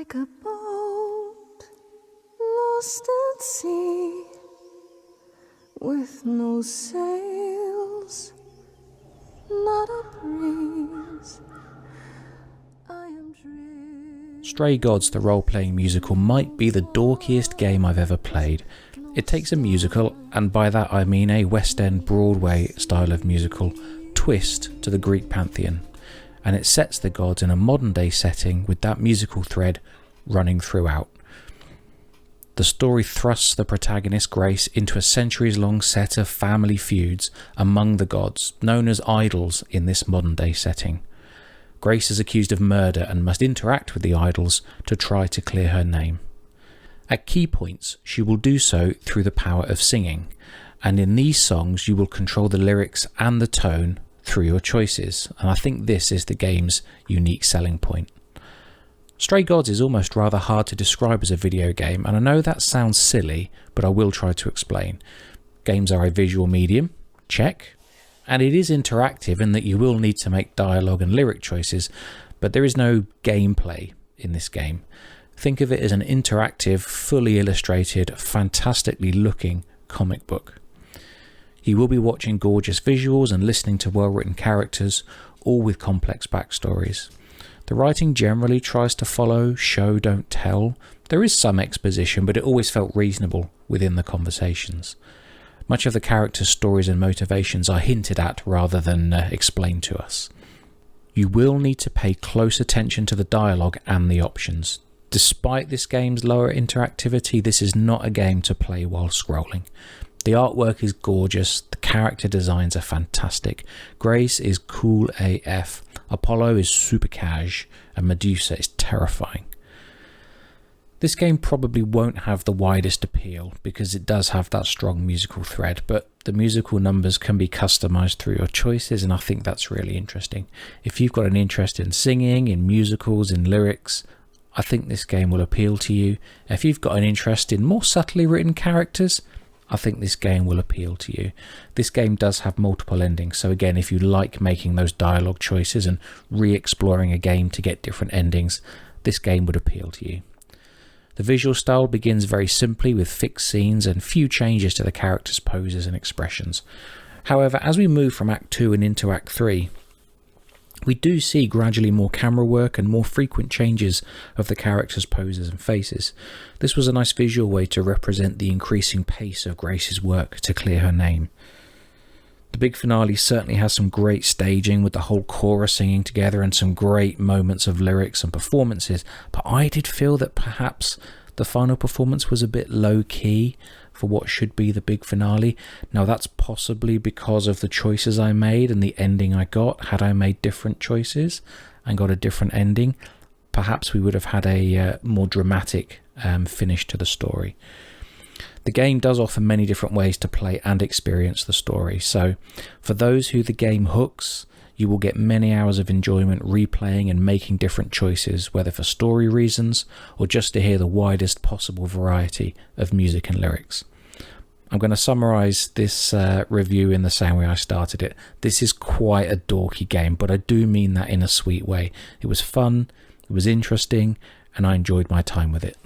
like a boat lost at sea with no sails, not a breeze. I am driven. Stray Gods, the role-playing musical, might be the dorkiest game I've ever played. It takes a musical, and by that I mean a West End Broadway style of musical, twist to the Greek pantheon, and it sets the gods in a modern day setting with that musical thread running throughout. The story thrusts the protagonist Grace into a centuries-long set of family feuds among the gods, known as idols in this modern day setting. Grace is accused of murder and must interact with the idols to try to clear her name. At key points, she will do so through the power of singing, and in these songs you will control the lyrics and the tone through your choices, and I think this is the game's unique selling point. Stray Gods is almost rather hard to describe as a video game, and I know that sounds silly, but I will try to explain. Games are a visual medium, check, and it is interactive in that you will need to make dialogue and lyric choices, but there is no gameplay in this game. Think of it as an interactive, fully illustrated, fantastically looking comic book. You will be watching gorgeous visuals and listening to well-written characters, all with complex backstories. The writing generally tries to follow show, don't tell. There is some exposition, but it always felt reasonable within the conversations. Much of the characters' stories and motivations are hinted at rather than explained to us. You will need to pay close attention to the dialogue and the options. Despite this game's lower interactivity, this is not a game to play while scrolling. The artwork is gorgeous, the character designs are fantastic, Grace is cool AF, Apollo is super cash, and Medusa is terrifying. This game probably won't have the widest appeal because it does have that strong musical thread, but the musical numbers can be customized through your choices, and I think that's really interesting. If you've got an interest in singing, in musicals, in lyrics, I think this game will appeal to you. If you've got an interest in more subtly written characters, I think this game will appeal to you. This game does have multiple endings, so again, if you like making those dialogue choices and re-exploring a game to get different endings, this game would appeal to you. The visual style begins very simply with fixed scenes and few changes to the characters' poses and expressions. However, as we move from Act 2 and into Act 3, we do see gradually more camera work and more frequent changes of the characters' poses and faces. This was a nice visual way to represent the increasing pace of Grace's work to clear her name. The big finale certainly has some great staging with the whole chorus singing together and some great moments of lyrics and performances, but I did feel that perhaps the final performance was a bit low-key for what should be the big finale. Now that's possibly because of the choices I made and the ending I got. Had I made different choices and got a different ending, perhaps we would have had a more dramatic finish to the story. The game does offer many different ways to play and experience the story, so for those who the game hooks, you will get many hours of enjoyment replaying and making different choices, whether for story reasons or just to hear the widest possible variety of music and lyrics. I'm going to summarise this review in the same way I started it. This is quite a dorky game, but I do mean that in a sweet way. It was fun, it was interesting, and I enjoyed my time with it.